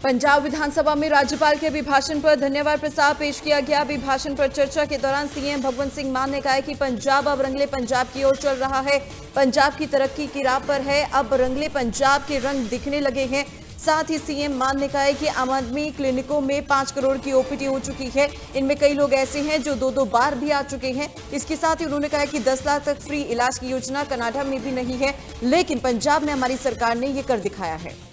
पंजाब विधानसभा में राज्यपाल के अभिभाषण पर धन्यवाद प्रस्ताव पेश किया गया। अभिभाषण पर चर्चा के दौरान सीएम भगवंत सिंह मान ने कहा कि पंजाब अब रंगले पंजाब की ओर चल रहा है। पंजाब की तरक्की की राह पर है। अब रंगले पंजाब के रंग दिखने लगे हैं। साथ ही सीएम मान ने कहा कि आम आदमी क्लिनिकों में 5 करोड़ की ओपीडी हो चुकी है। इनमें कई लोग ऐसे हैं जो 2-2 बार भी आ चुके हैं। इसके साथ ही उन्होंने कहा कि 10 लाख तक फ्री इलाज की योजना कनाडा में भी नहीं है, लेकिन पंजाब में हमारी सरकार ने ये कर दिखाया है।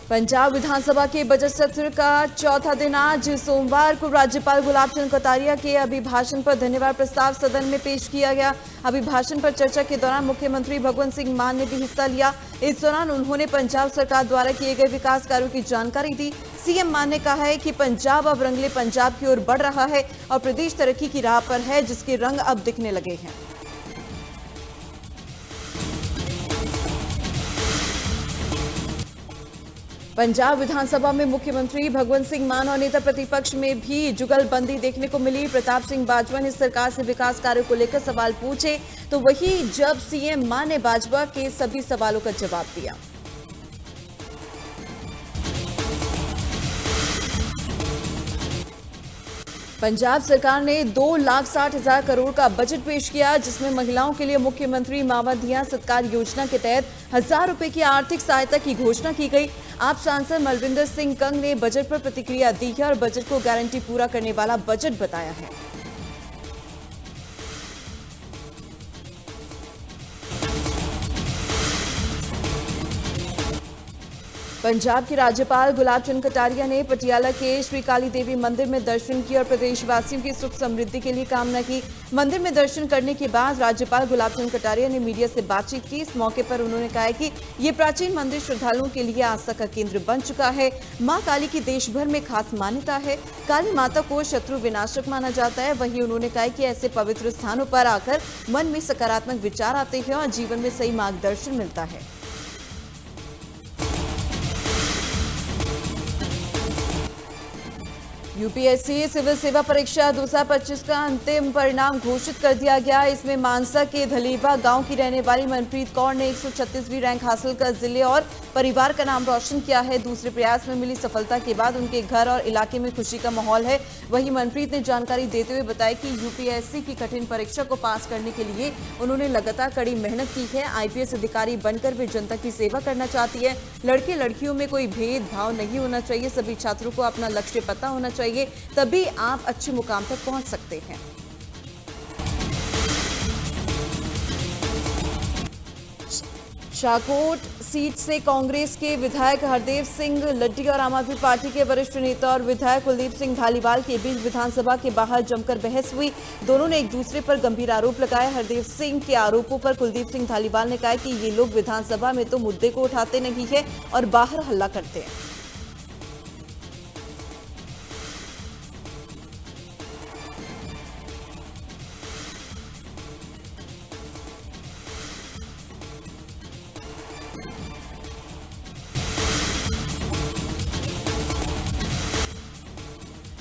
पंजाब विधानसभा के बजट सत्र का चौथा दिन आज सोमवार को राज्यपाल गुलाब चंद कटारिया के अभिभाषण पर धन्यवाद प्रस्ताव सदन में पेश किया गया। अभिभाषण पर चर्चा के दौरान मुख्यमंत्री भगवंत सिंह मान ने भी हिस्सा लिया। इस दौरान उन्होंने पंजाब सरकार द्वारा किए गए विकास कार्यों की जानकारी दी। सीएम मान ने कहा है कि पंजाब अब रंगले पंजाब की ओर बढ़ रहा है और प्रदेश तरक्की की राह पर है, जिसके रंग अब दिखने लगे हैं। पंजाब विधानसभा में मुख्यमंत्री भगवंत सिंह मान और नेता प्रतिपक्ष में भी जुगलबंदी देखने को मिली। प्रताप सिंह बाजवा ने सरकार से विकास कार्यों को लेकर सवाल पूछे, तो वही जब सीएम मान ने बाजवा के सभी सवालों का जवाब दिया। पंजाब सरकार ने 2,60,000 करोड़ का बजट पेश किया, जिसमें महिलाओं के लिए मुख्यमंत्री मावा दिया सत्कार योजना के तहत 1,000 रुपए की आर्थिक सहायता की घोषणा की गई। आप सांसद मलविंदर सिंह कंग ने बजट पर प्रतिक्रिया दी है और बजट को गारंटी पूरा करने वाला बजट बताया है। पंजाब के राज्यपाल गुलाब चंद कटारिया ने पटियाला के श्री काली देवी मंदिर में दर्शन किया और प्रदेशवासियों की सुख समृद्धि के लिए कामना की। मंदिर में दर्शन करने के बाद राज्यपाल गुलाब चंद कटारिया ने मीडिया से बातचीत की। इस मौके पर उन्होंने कहा कि ये प्राचीन मंदिर श्रद्धालुओं के लिए आस्था का केंद्र बन चुका है। मां काली की देश भर में खास मान्यता है। काली माता को शत्रु विनाशक माना जाता है। वहीं उन्होंने कहा कि ऐसे पवित्र स्थानों पर आकर मन में सकारात्मक विचार आते हैं और जीवन में सही मार्गदर्शन मिलता है। यूपीएससी सिविल सेवा परीक्षा 2025 का अंतिम परिणाम घोषित कर दिया गया। इसमें मानसा के धलेवा गांव की रहने वाली मनप्रीत कौर ने 136वीं रैंक हासिल कर जिले और परिवार का नाम रोशन किया है। दूसरे प्रयास में मिली सफलता के बाद उनके घर और इलाके में खुशी का माहौल है। वहीं मनप्रीत ने जानकारी देते हुए बताया कि यूपीएससी की कठिन परीक्षा को पास करने के लिए उन्होंने लगातार कड़ी मेहनत की है। आईपीएस अधिकारी बनकर वे जनता की सेवा करना चाहती है। लड़के लड़कियों में कोई भेदभाव नहीं होना चाहिए। सभी छात्रों को अपना लक्ष्य पता होना चाहिए, तभी आप अच्छे मुकाम तक पहुंच सकते हैं। शाहकोट सीट से कांग्रेस के विधायक हरदेव सिंह लड्डी और आम आदमी पार्टी के वरिष्ठ नेता और विधायक कुलदीप सिंह धालीवाल के बीच विधानसभा के बाहर जमकर बहस हुई। दोनों ने एक दूसरे पर गंभीर आरोप लगाए। हरदेव सिंह के आरोपों पर कुलदीप सिंह धालीवाल ने कहा कि ये लोग विधानसभा में तो मुद्दे को उठाते नहीं है और बाहर हल्ला करते हैं।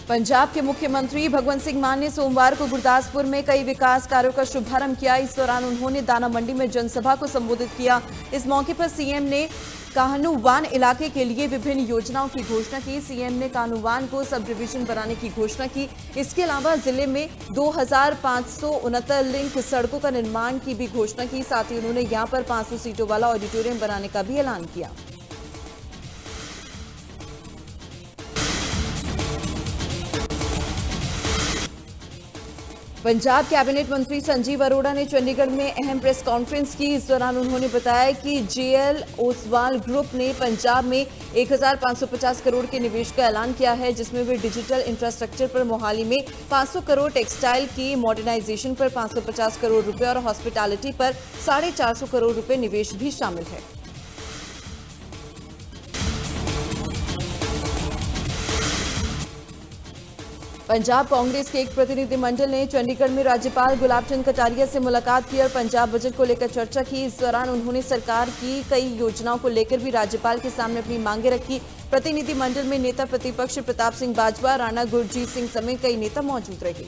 पंजाब के मुख्यमंत्री भगवंत सिंह मान ने सोमवार को गुरदासपुर में कई विकास कार्यों का शुभारंभ किया। इस दौरान उन्होंने दाना मंडी में जनसभा को संबोधित किया। इस मौके पर सीएम ने काहनूवान इलाके के लिए विभिन्न योजनाओं की घोषणा की। सीएम ने काहनूवान को सब डिवीजन बनाने की घोषणा की। इसके अलावा जिले में 2,569 लिंक सड़कों का निर्माण की भी घोषणा की। साथ ही उन्होंने यहां पर 500 सीटों वाला ऑडिटोरियम बनाने का भी ऐलान किया। पंजाब कैबिनेट मंत्री संजीव अरोड़ा ने चंडीगढ़ में अहम प्रेस कॉन्फ्रेंस की। इस दौरान उन्होंने बताया कि जेएल ओसवाल ग्रुप ने पंजाब में 1,550 करोड़ के निवेश का ऐलान किया है, जिसमें वे डिजिटल इंफ्रास्ट्रक्चर पर मोहाली में 500 करोड़, टेक्सटाइल की मॉडर्नाइजेशन पर 550 करोड़ रुपए और हॉस्पिटैलिटी पर 450 करोड़ रुपए निवेश भी शामिल है। पंजाब कांग्रेस के एक प्रतिनिधिमंडल ने चंडीगढ़ में राज्यपाल गुलाब चंद कटारिया से मुलाकात की और पंजाब बजट को लेकर चर्चा की। इस दौरान उन्होंने सरकार की कई योजनाओं को लेकर भी राज्यपाल के सामने अपनी मांगे रखी। प्रतिनिधिमंडल में नेता प्रतिपक्ष प्रताप सिंह बाजवा, राणा गुरजीत सिंह समेत कई नेता मौजूद रहे।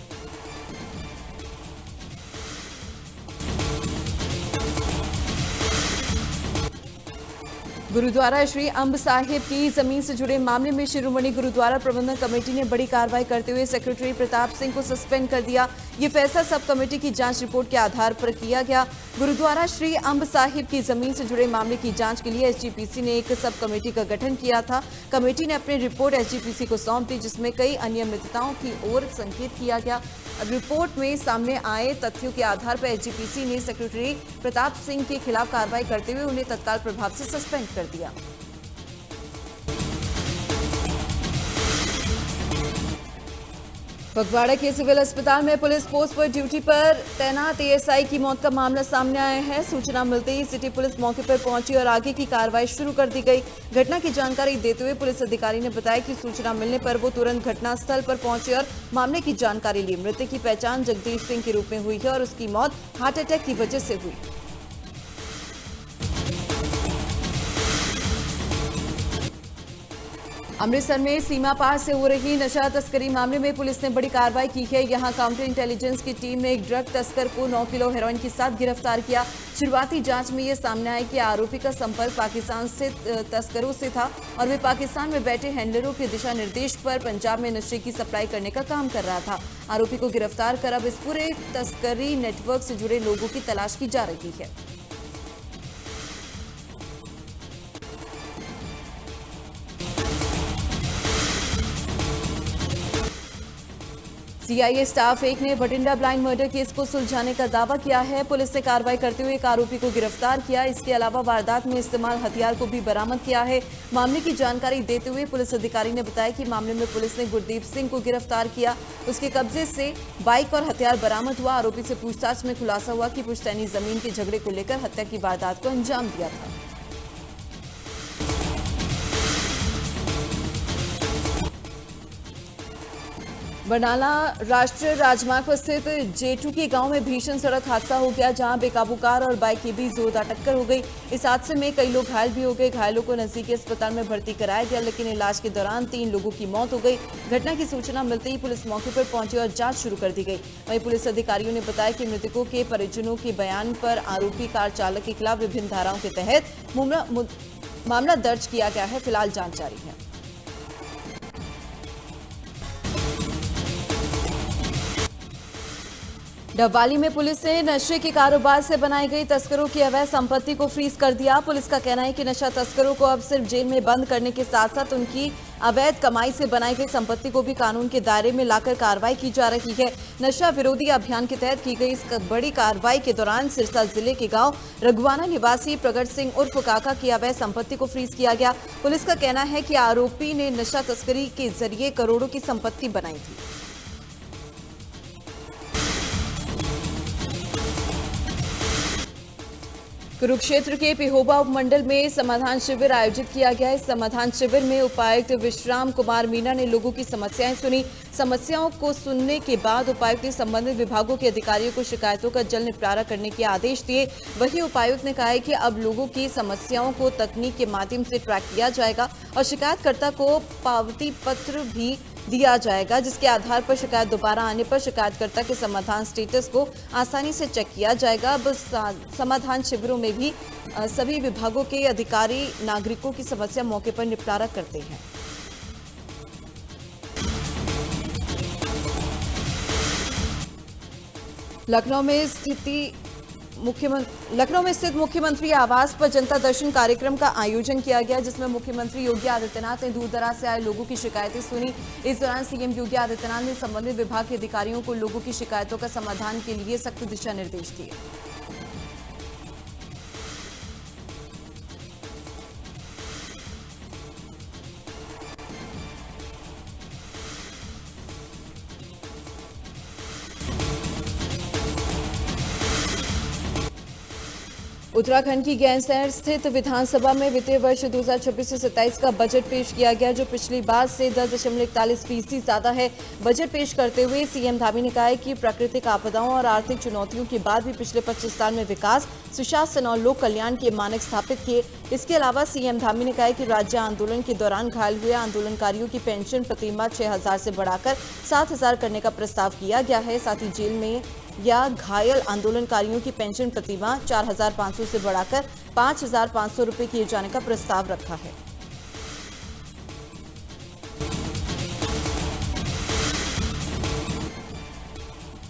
गुरुद्वारा श्री अंब साहिब की जमीन से जुड़े मामले में शिरोमणि गुरुद्वारा प्रबंधन कमेटी ने बड़ी कार्रवाई करते हुए सेक्रेटरी प्रताप सिंह को सस्पेंड कर दिया। ये फैसला सब कमेटी की जांच रिपोर्ट के आधार पर किया गया। गुरुद्वारा श्री अंब साहिब की जमीन से जुड़े मामले की जांच के लिए एसजीपीसी ने एक सब कमेटी का गठन किया था। कमेटी ने अपनी रिपोर्ट एसजीपीसी को सौंप दी, जिसमें कई अनियमितताओं की ओर संकेत किया गया। रिपोर्ट में सामने आए तथ्यों के आधार पर एसजीपीसी ने सेक्रेटरी प्रताप सिंह के खिलाफ कार्रवाई करते हुए उन्हें तत्काल प्रभाव से सस्पेंड कर दिया। फगवाड़ा के सिविल अस्पताल में पुलिस पोस्ट पर ड्यूटी पर तैनात एएसआई की मौत का मामला सामने आया है। सूचना मिलते ही सिटी पुलिस मौके पर पहुंची और आगे की कार्रवाई शुरू कर दी गई। घटना की जानकारी देते हुए पुलिस अधिकारी ने बताया कि सूचना मिलने पर वो तुरंत घटनास्थल पर पहुंचे और मामले की जानकारी ली। मृतक की पहचान जगदीश सिंह के रूप में हुई है और उसकी मौत हार्ट अटैक की वजह से हुई। अमृतसर में सीमा पार से हो रही नशा तस्करी मामले में पुलिस ने बड़ी कार्रवाई की है। यहां काउंटर इंटेलिजेंस की टीम ने एक ड्रग तस्कर को 9 किलो हेरोइन के साथ गिरफ्तार किया। शुरुआती जांच में यह सामने आया कि आरोपी का संपर्क पाकिस्तान से तस्करों से था और वे पाकिस्तान में बैठे हैंडलरों के दिशा निर्देश पर पंजाब में नशे की सप्लाई करने का काम कर रहा था। आरोपी को गिरफ्तार कर अब इस पूरे तस्करी नेटवर्क से जुड़े लोगों की तलाश की जा रही है। सीआईए स्टाफ 1 ने भटिंडा ब्लाइंड मर्डर केस को सुलझाने का दावा किया है। पुलिस ने कार्रवाई करते हुए एक आरोपी को गिरफ्तार किया। इसके अलावा वारदात में इस्तेमाल हथियार को भी बरामद किया है। मामले की जानकारी देते हुए पुलिस अधिकारी ने बताया कि मामले में पुलिस ने गुरदीप सिंह को गिरफ्तार किया। उसके कब्जे से बाइक और हथियार बरामद हुआ। आरोपी से पूछताछ में खुलासा हुआ कि पुश्तैनी जमीन के झगड़े को लेकर हत्या की वारदात को अंजाम दिया था। बरनाला राष्ट्रीय राजमार्ग पर स्थित जेठू के गांव में भीषण सड़क हादसा हो गया, जहां बेकाबू कार और बाइक के बीच जोरदार टक्कर हो गई। इस हादसे में कई लोग घायल भी हो गए। घायलों को नजदीकी अस्पताल में भर्ती कराया गया, लेकिन इलाज के दौरान 3 लोगों की मौत हो गई। घटना की सूचना मिलते ही पुलिस मौके पर पहुंची और जांच शुरू कर दी गई। वहीं पुलिस अधिकारियों ने बताया कि मृतकों के परिजनों के बयान पर आरोपी कार चालक के खिलाफ विभिन्न धाराओं के तहत मामला दर्ज किया गया है। फिलहाल जांच जारी है। डबवाली में पुलिस ने नशे के कारोबार से बनाई गई तस्करों की अवैध संपत्ति को फ्रीज कर दिया। पुलिस का कहना है कि नशा तस्करों को अब सिर्फ जेल में बंद करने के साथ साथ उनकी अवैध कमाई से बनाई गई संपत्ति को भी कानून के दायरे में लाकर कार्रवाई की जा रही है। नशा विरोधी अभियान के तहत की गई इस बड़ी कार्रवाई के दौरान सिरसा जिले के गांव रघुवाना निवासी प्रगट सिंह उर्फ काका की अवैध संपत्ति को फ्रीज किया गया। पुलिस का कहना है कि आरोपी ने नशा तस्करी के जरिए करोड़ों की संपत्ति बनाई थी। कुरुक्षेत्र के पिहोबा उपमंडल में समाधान शिविर आयोजित किया गया। इस समाधान शिविर में उपायुक्त विश्राम कुमार मीणा ने लोगों की समस्याएं सुनी। समस्याओं को सुनने के बाद उपायुक्त ने संबंधित विभागों के अधिकारियों को शिकायतों का जल्द निपटारा करने के आदेश दिए। वहीं उपायुक्त ने कहा है कि अब लोगों की समस्याओं को तकनीक के माध्यम से ट्रैक किया जाएगा और शिकायतकर्ता को पावती पत्र भी दिया जाएगा, जिसके आधार पर शिकायत दोबारा आने पर शिकायतकर्ता के समाधान स्टेटस को आसानी से चेक किया जाएगा। अब समाधान शिविरों में भी सभी विभागों के अधिकारी नागरिकों की समस्या मौके पर निपटारा करते हैं। लखनऊ में स्थित मुख्यमंत्री आवास पर जनता दर्शन कार्यक्रम का आयोजन किया गया, जिसमें मुख्यमंत्री योगी आदित्यनाथ ने दूर दराज से आए लोगों की शिकायतें सुनी। इस दौरान सीएम योगी आदित्यनाथ ने संबंधित विभाग के अधिकारियों को लोगों की शिकायतों का समाधान के लिए सख्त दिशा निर्देश दिए। उत्तराखंड की गैंसैंण स्थित विधानसभा में वित्तीय वर्ष 2026 से 27 का बजट पेश किया गया, जो पिछली बार से 10.41% ज्यादा है। बजट पेश करते हुए सीएम धामी ने कहा है कि प्राकृतिक आपदाओं और आर्थिक चुनौतियों के बाद भी पिछले 25 साल में विकास, सुशासन और लोक कल्याण के मानक स्थापित किए। इसके अलावा सीएम धामी ने कहा है कि राज्य आंदोलन के दौरान घायल हुए आंदोलनकारियों की पेंशन प्रतिमाह 6,000 से बढ़ाकर 7,000 करने का प्रस्ताव किया गया है। साथ ही जेल में या घायल आंदोलनकारियों की पेंशन प्रतिमाह 4,500 से बढ़ाकर 5,500 रुपये किए जाने का प्रस्ताव रखा है।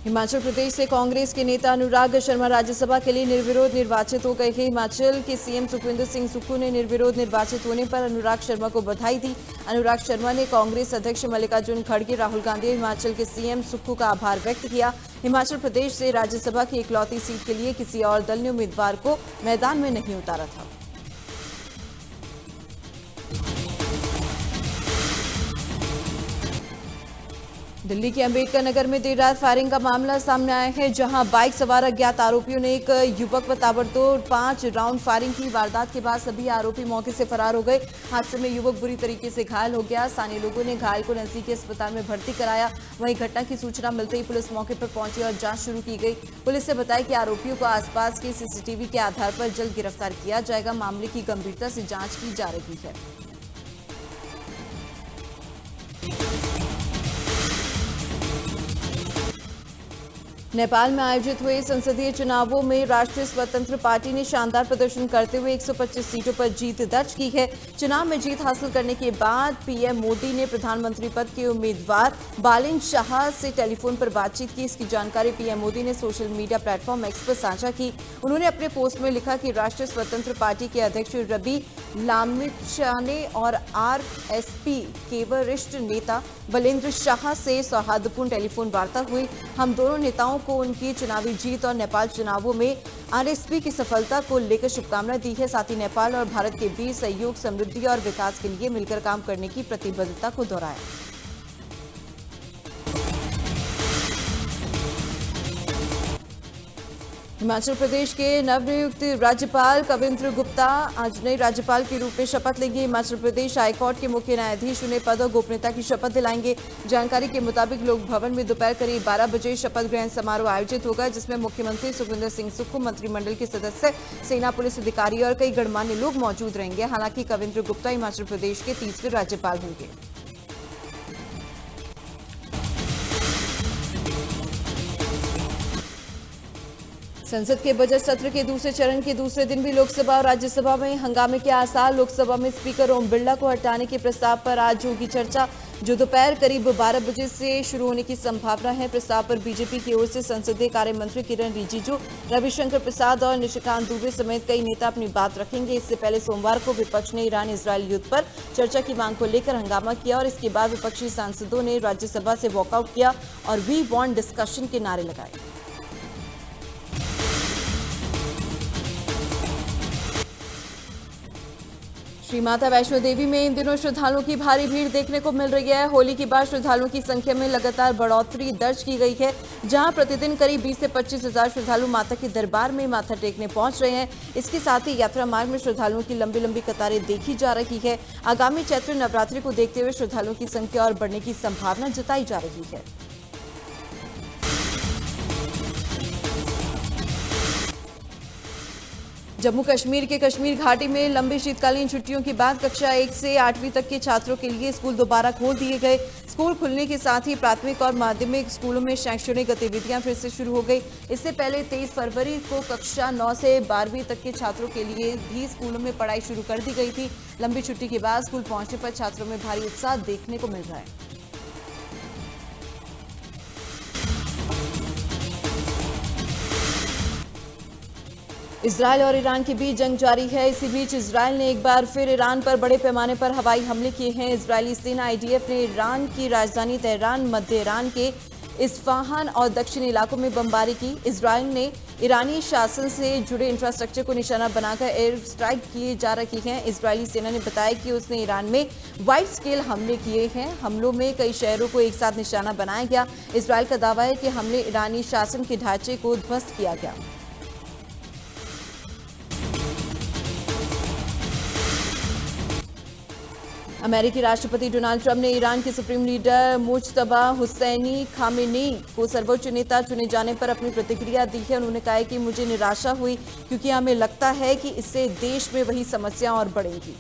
हिमाचल प्रदेश से कांग्रेस के नेता अनुराग शर्मा राज्यसभा के लिए निर्विरोध निर्वाचित हो गए हैं। हिमाचल के सीएम सुखविंदर सिंह सुक्खू ने निर्विरोध निर्वाचित होने पर अनुराग शर्मा को बधाई दी। अनुराग शर्मा ने कांग्रेस अध्यक्ष मल्लिकार्जुन खड़गे, राहुल गांधी और हिमाचल के सीएम सुक्खू का आभार व्यक्त किया। हिमाचल प्रदेश से राज्यसभा की इकलौती सीट के लिए किसी और दल ने उम्मीदवार को मैदान में नहीं उतारा था। दिल्ली के अंबेडकर नगर में देर रात फायरिंग का मामला सामने आया है, जहां बाइक सवार अज्ञात आरोपियों ने एक युवक पर ताबड़तोड़ 5 राउंड फायरिंग की। वारदात के बाद सभी आरोपी मौके से फरार हो गए। हादसे में युवक बुरी तरीके से घायल हो गया। स्थानीय लोगों ने घायल को नजदीकी अस्पताल में भर्ती कराया। वहीं घटना की सूचना मिलते ही पुलिस मौके पर पहुंची और जांच शुरू की गई। पुलिस ने बताया कि आरोपियों को आसपास के सीसीटीवी के आधार पर जल्द गिरफ्तार किया जाएगा। मामले की गंभीरता से जांच की जा रही है। नेपाल में आयोजित हुए संसदीय चुनावों में राष्ट्रीय स्वतंत्र पार्टी ने शानदार प्रदर्शन करते हुए 125 सीटों पर जीत दर्ज की है। चुनाव में जीत हासिल करने के बाद पीएम मोदी ने प्रधानमंत्री पद के उम्मीदवार बालिन शाह से टेलीफोन पर बातचीत की। इसकी जानकारी पीएम मोदी ने सोशल मीडिया प्लेटफॉर्म एक्स पर साझा की। उन्होंने अपने पोस्ट में लिखा कि राष्ट्रीय स्वतंत्र पार्टी के अध्यक्ष रवि लामिछाने और आरएसपी के वरिष्ठ नेता बलेंद्र शाह से सौहार्दपूर्ण टेलीफोन वार्ता हुई। हम दोनों नेताओं को उनकी चुनावी जीत और नेपाल चुनावों में आरएसपी की सफलता को लेकर शुभकामनाएं दी है। साथ ही नेपाल और भारत के बीच सहयोग, समृद्धि और विकास के लिए मिलकर काम करने की प्रतिबद्धता को दोहराया। हिमाचल प्रदेश के नवनियुक्त राज्यपाल कविंद्र गुप्ता आज नए राज्यपाल के रूप में शपथ लेंगे। हिमाचल प्रदेश हाईकोर्ट के मुख्य न्यायाधीश उन्हें पद और गोपनीयता की शपथ दिलाएंगे। जानकारी के मुताबिक लोक भवन में दोपहर करीब 12 बजे शपथ ग्रहण समारोह आयोजित होगा, जिसमें मुख्यमंत्री सुखविंदर सिंह सुक्खू, मंत्रिमंडल के सदस्य, सेना, पुलिस अधिकारी और कई गणमान्य लोग मौजूद रहेंगे। हालांकि कविंद्र गुप्ता हिमाचल प्रदेश के 30वें राज्यपाल होंगे। संसद के बजट सत्र के दूसरे चरण के दूसरे दिन भी लोकसभा और राज्यसभा में हंगामे के आसार। लोकसभा में स्पीकर ओम बिरला को हटाने के प्रस्ताव पर आज होगी चर्चा, जो दोपहर करीब 12 बजे से शुरू होने की संभावना है। प्रस्ताव पर बीजेपी की ओर से संसदीय कार्य मंत्री किरण रिजिजू, रविशंकर प्रसाद और निशिकांत दुबे समेत कई नेता अपनी बात रखेंगे। इससे पहले सोमवार को विपक्ष ने ईरान इजरायल युद्ध पर चर्चा की मांग को लेकर हंगामा किया और इसके बाद विपक्षी सांसदों ने राज्यसभा से वॉकआउट किया और वी वांट डिस्कशन के नारे लगाए। श्री माता वैष्णो देवी में इन दिनों श्रद्धालुओं की भारी भीड़ देखने को मिल रही है। होली के बाद श्रद्धालुओं की संख्या में लगातार बढ़ोतरी दर्ज की गई है, जहां प्रतिदिन करीब 20 से 25 हजार श्रद्धालु माता के दरबार में माथा टेकने पहुंच रहे हैं। इसके साथ ही यात्रा मार्ग में श्रद्धालुओं की लंबी लंबी कतारें देखी जा रही है। आगामी चैत्र नवरात्रि को देखते हुए श्रद्धालुओं की संख्या और बढ़ने की संभावना जताई जा रही है। जम्मू कश्मीर के कश्मीर घाटी में लंबी शीतकालीन छुट्टियों के बाद कक्षा 1 से 8वीं तक के छात्रों के लिए स्कूल दोबारा खोल दिए गए। स्कूल खुलने के साथ ही प्राथमिक और माध्यमिक स्कूलों में शैक्षणिक गतिविधियां फिर से शुरू हो गई। इससे पहले 23 फरवरी को कक्षा 9 से 12वीं तक के छात्रों के लिए भी स्कूलों में पढ़ाई शुरू कर दी गई थी। लंबी छुट्टी के बाद स्कूल पहुंचने पर छात्रों में भारी उत्साह देखने को मिल रहा है। इजरायल और ईरान के बीच जंग जारी है। इसी बीच इजरायल ने एक बार फिर ईरान पर बड़े पैमाने पर हवाई हमले किए हैं। इजरायली सेना आईडीएफ ने ईरान की राजधानी तेहरान, मध्य ईरान के इस्फहान और दक्षिणी इलाकों में बमबारी की। इजरायल ने ईरानी शासन से जुड़े इंफ्रास्ट्रक्चर को निशाना बनाकर एयर स्ट्राइक किए जा रही हैं। इजरायली सेना ने बताया कि उसने ईरान में वाइड स्केल हमले किए हैं। हमलों में कई शहरों को एक साथ निशाना बनाया गया। इजरायल का दावा है कि हमले ईरानी शासन के ढांचे को ध्वस्त किया गया। अमेरिकी राष्ट्रपति डोनाल्ड ट्रंप ने ईरान के supreme leader Mojtaba Hosseini Khamenei को सर्वोच्च नेता चुने जाने पर अपनी प्रतिक्रिया दी है। उन्होंने कहा है कि मुझे निराशा हुई क्योंकि हमें लगता है कि इससे देश में वही समस्याएं और बढ़ेंगी।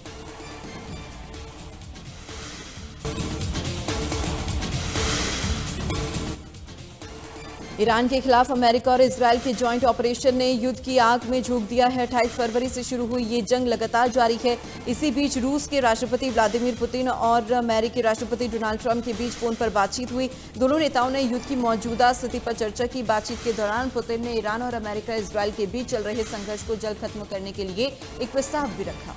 ईरान के खिलाफ अमेरिका और इजरायल के जॉइंट ऑपरेशन ने युद्ध की आग में झोंक दिया है। 28 फरवरी से शुरू हुई ये जंग लगातार जारी है। इसी बीच रूस के राष्ट्रपति व्लादिमीर पुतिन और अमेरिकी राष्ट्रपति डोनाल्ड ट्रंप के बीच फोन पर बातचीत हुई। दोनों नेताओं ने युद्ध की मौजूदा स्थिति पर चर्चा की। बातचीत के दौरान पुतिन ने ईरान और अमेरिका इजरायल के बीच चल रहे संघर्ष को जल्द खत्म करने के लिए एक प्रस्ताव भी रखा।